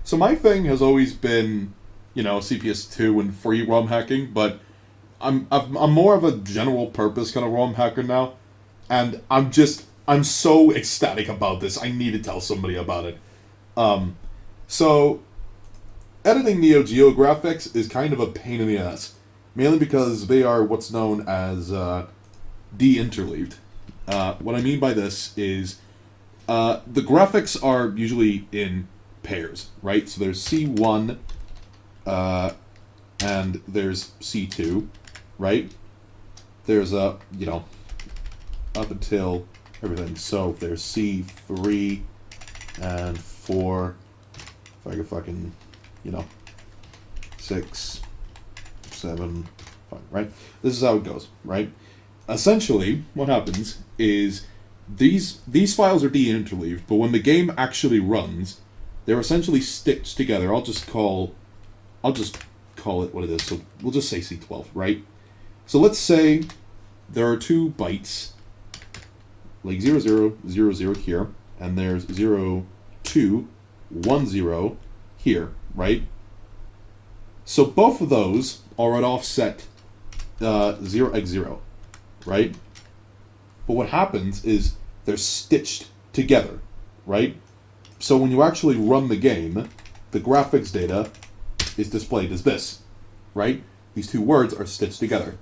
So my thing has always been, CPS2 and free ROM hacking, but I'm more of a general purpose kind of ROM hacker now, and I'm so ecstatic about this. I need to tell somebody about it. So editing NEO-GEO graphics is kind of a pain in the ass, mainly because they are what's known as de-interleaved. What I mean by this is the graphics are usually in pairs, right? So there's C1 and there's C2, right? There's up until everything. So there's C3 and 4. If I could fucking, 6, 7, 5, right? This is how it goes, right? Essentially, what happens is these files are de-interleaved, but when the game actually runs, they're essentially stitched together. I'll just call it what it is. So we'll just say C12, right? So let's say there are 2 bytes, like 0000 here, and there's 0210 here, right? So both of those are at offset 0x0, right? But what happens is they're stitched together, right? So when you actually run the game, the graphics data is displayed as this, right? These 2 words are stitched together.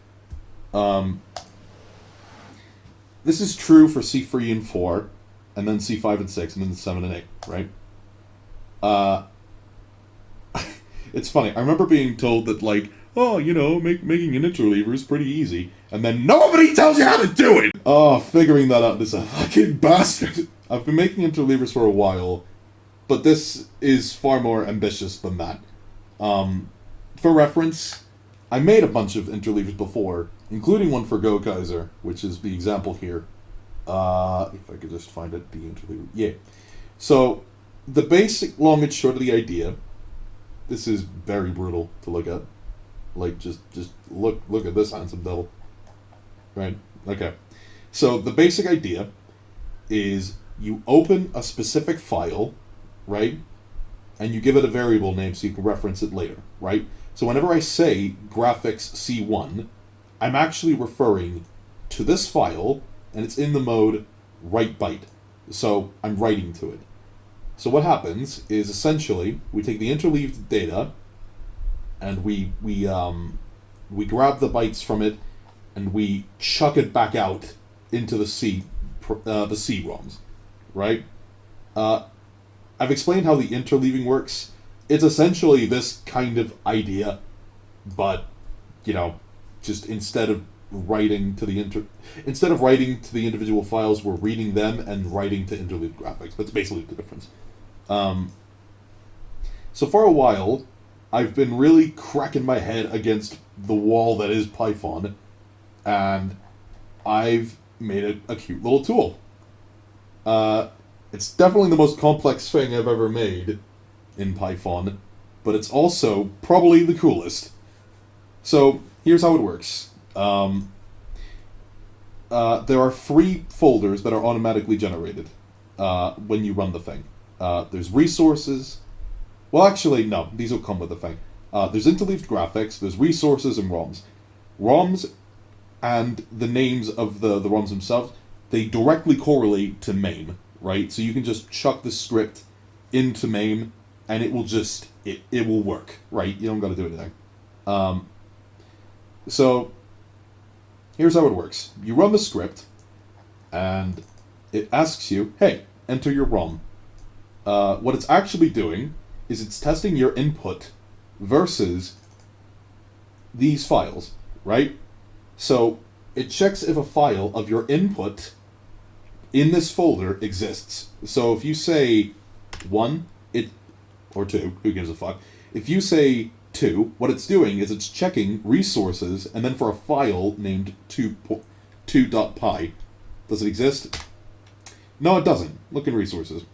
This is true for C3 and 4, and then C5 and 6, and then 7 and 8, right? It's funny. I remember being told that, like, making an interleaver is pretty easy, and then nobody tells you how to do it! Oh, figuring that out is a fucking bastard. I've been making interleavers for a while, but this is far more ambitious than that. For reference, I made a bunch of interleavers before, including one for Go Kaiser, which is the example here. If I could just find it, the interleaver. Yeah. So, the basic long and short of the idea, this is very brutal to look at. Like, just look at this handsome devil. Right? Okay. So, the basic idea is you open a specific file, right? And you give it a variable name so you can reference it later, right? So whenever I say graphics C1, I'm actually referring to this file, and it's in the mode write byte. So I'm writing to it. So what happens is essentially we take the interleaved data, and we grab the bytes from it, and we chuck it back out into the C ROMs, right? I've explained how the interleaving works. It's essentially this kind of idea, but just instead of writing to the individual files, we're reading them and writing to interleaved graphics. That's basically the difference. So for a while, I've been really cracking my head against the wall that is Python, and I've made a cute little tool. It's definitely the most complex thing I've ever made in Python, but it's also probably the coolest. So here's how it works. There are 3 folders that are automatically generated when you run the thing. There's resources. Well, actually, no. These will come with the thing. There's interleaved graphics. There's resources and ROMs. ROMs and the names of the ROMs themselves, they directly correlate to MAME, right? So you can just chuck the script into MAME, and it will just, it will work, right? You don't got to do anything. So here's how it works. You run the script, and it asks you, hey, enter your ROM. What it's actually doing is it's testing your input versus these files, right? So it checks if a file of your input in this folder exists. So if you say 1, or 2, who gives a fuck? If you say 2, what it's doing is it's checking resources, and then for a file named 2.py. Does it exist? No, it doesn't. Look in resources,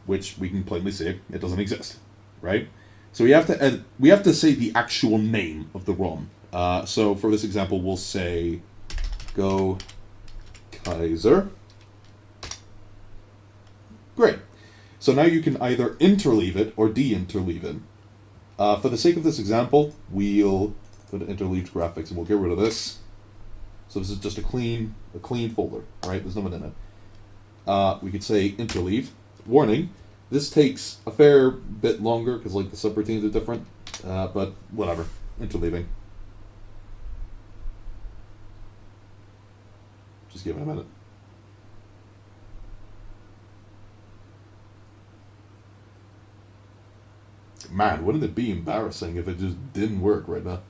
which we can plainly see it doesn't exist, right? So we have to say the actual name of the ROM. So for this example, we'll say Go Kaiser. Great. So now you can either interleave it or de-interleave it. For the sake of this example, we'll go to interleaved graphics and we'll get rid of this. So this is just a clean folder, right? There's nothing in it. We could say interleave. Warning, this takes a fair bit longer because like the subroutines are different, but whatever. Interleaving. Just give it a minute. Man, wouldn't it be embarrassing if it just didn't work right now?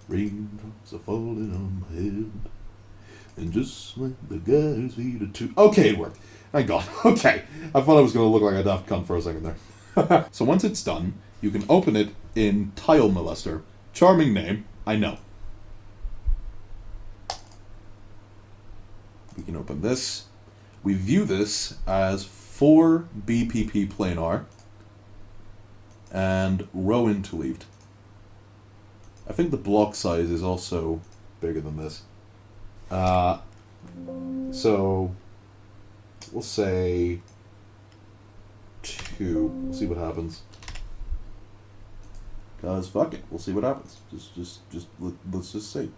Raindrops are falling on my head, and just like the guy's feet are too... Okay, it worked. Thank God. Okay. I thought I was going to look like a daft cunt for a second there. So once it's done, you can open it in Tile Molester. Charming name, I know. We can open this. We view this as 4 BPP planar and row interleaved. I think the block size is also bigger than this. So we'll say 2. We'll see what happens. Cause fuck it, we'll see what happens. Let's just see.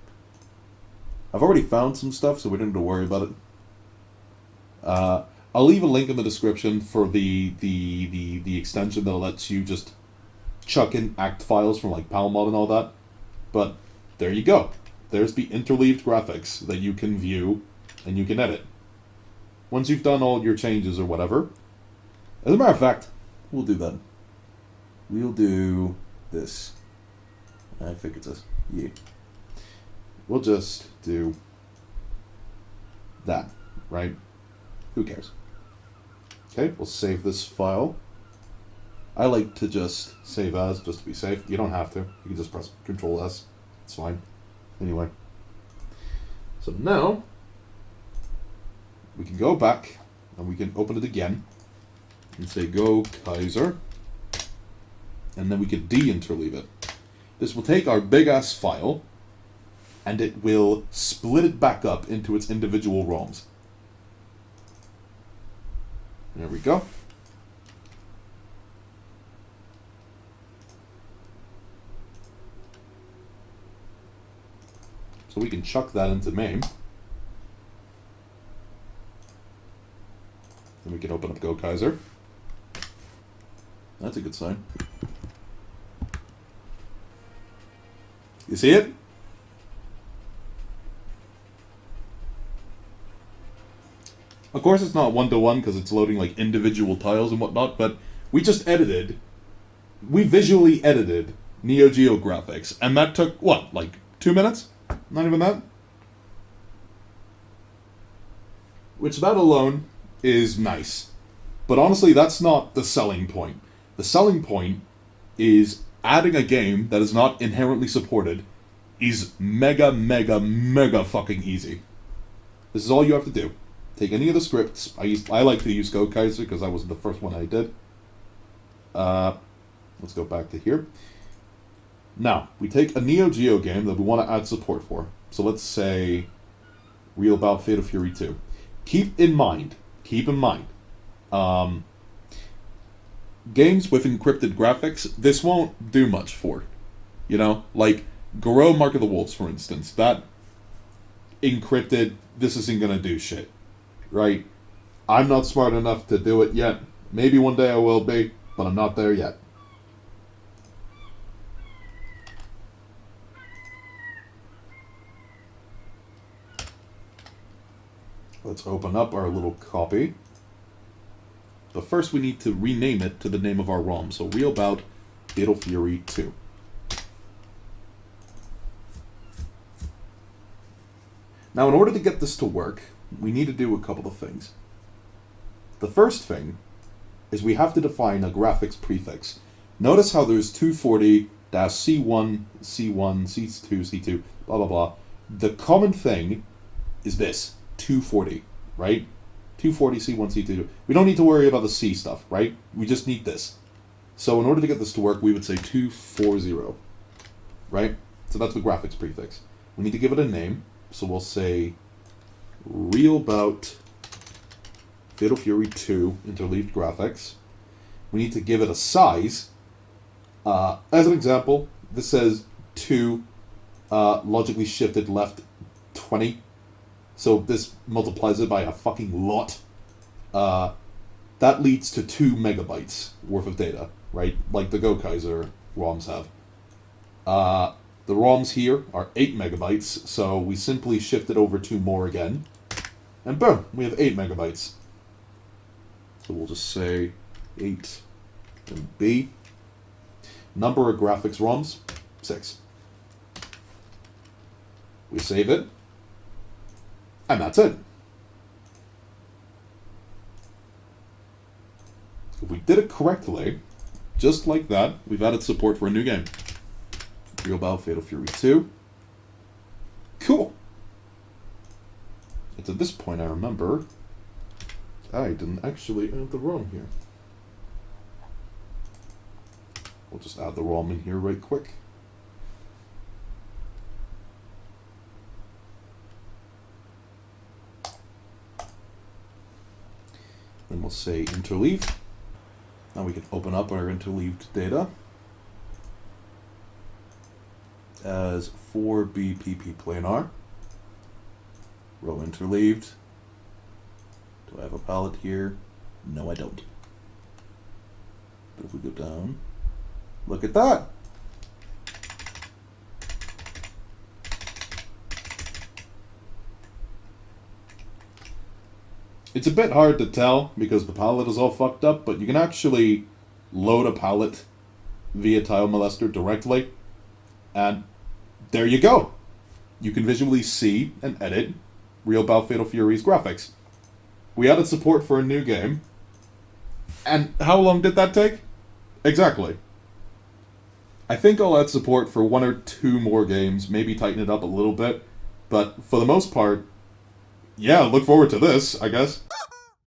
I've already found some stuff, so we don't have to worry about it. I'll leave a link in the description for the extension that lets you just chuck in ACT files from like PalMod and all that. But there you go. There's the interleaved graphics that you can view and you can edit. Once you've done all your changes or whatever, as a matter of fact, we'll do that. We'll do this. I think it's this. Yeah. We'll just do that, right? Who cares? Okay, we'll save this file. I like to just save as, just to be safe. You don't have to. You can just press Control S. It's fine. Anyway. So now, we can go back, and we can open it again, and say Go Kaiser, and then we can de-interleave it. This will take our big-ass file, and it will split it back up into its individual ROMs. There we go. So we can chuck that into MAME. And we can open up Go Kaiser. That's a good sign. You see it? Of course it's not one-to-one because it's loading like individual tiles and whatnot, but we visually edited NEO-GEO graphics, and that took, what, like 2 minutes? Not even that? Which that alone is nice. But honestly, that's not the selling point. The selling point is adding a game that is not inherently supported is mega, mega, mega fucking easy. This is all you have to do. Take any of the scripts. I like to use Go Kaiser because that was the first one I did. Let's go back to here. Now, we take a NEO-GEO game that we want to add support for. So let's say Real Bout Fatal Fury 2. Keep in mind, games with encrypted graphics, this won't do much for. You know, like Garou Mark of the Wolves, for instance. That encrypted, this isn't going to do shit. Right? I'm not smart enough to do it yet. Maybe one day I will be, but I'm not there yet. Let's open up our little copy. But first we need to rename it to the name of our ROM. So Real Bout Fatal Fury 2. Now in order to get this to work, we need to do a couple of things. The first thing is we have to define a graphics prefix. Notice how there's 240-C1, C1, C2, C2, blah, blah, blah. The common thing is this, 240, right? 240, C1, C2. We don't need to worry about the C stuff, right? We just need this. So in order to get this to work, we would say 240, right? So that's the graphics prefix. We need to give it a name. So we'll say Real Bout Fatal Fury 2 interleaved graphics. We need to give it a size. As an example, this says 2 logically shifted left 20. So this multiplies it by a fucking lot. That leads to 2 megabytes worth of data, right? Like the Gokaiser ROMs have. The ROMs here are 8 megabytes, so we simply shift it over 2 more again. And boom, we have 8 megabytes. So we'll just say 8 MB. Number of graphics ROMs, 6. We save it. And that's it. If we did it correctly, just like that, we've added support for a new game. Real Bout Fatal Fury 2. Cool. It's at this point I remember I didn't actually add the ROM here. We'll just add the ROM in here right quick. Then we'll say interleave. Now we can open up our interleaved data as 4BPP planar. Row interleaved. Do I have a palette here? No, I don't. But if we go down, look at that. It's a bit hard to tell because the palette is all fucked up, but you can actually load a palette via Tile Molester directly, and there you go. You can visually see and edit Real Bout Fatal Fury's graphics. We added support for a new game, and how long did that take? Exactly. I think I'll add support for 1 or 2 more games, maybe tighten it up a little bit, but for the most part, yeah, look forward to this, I guess.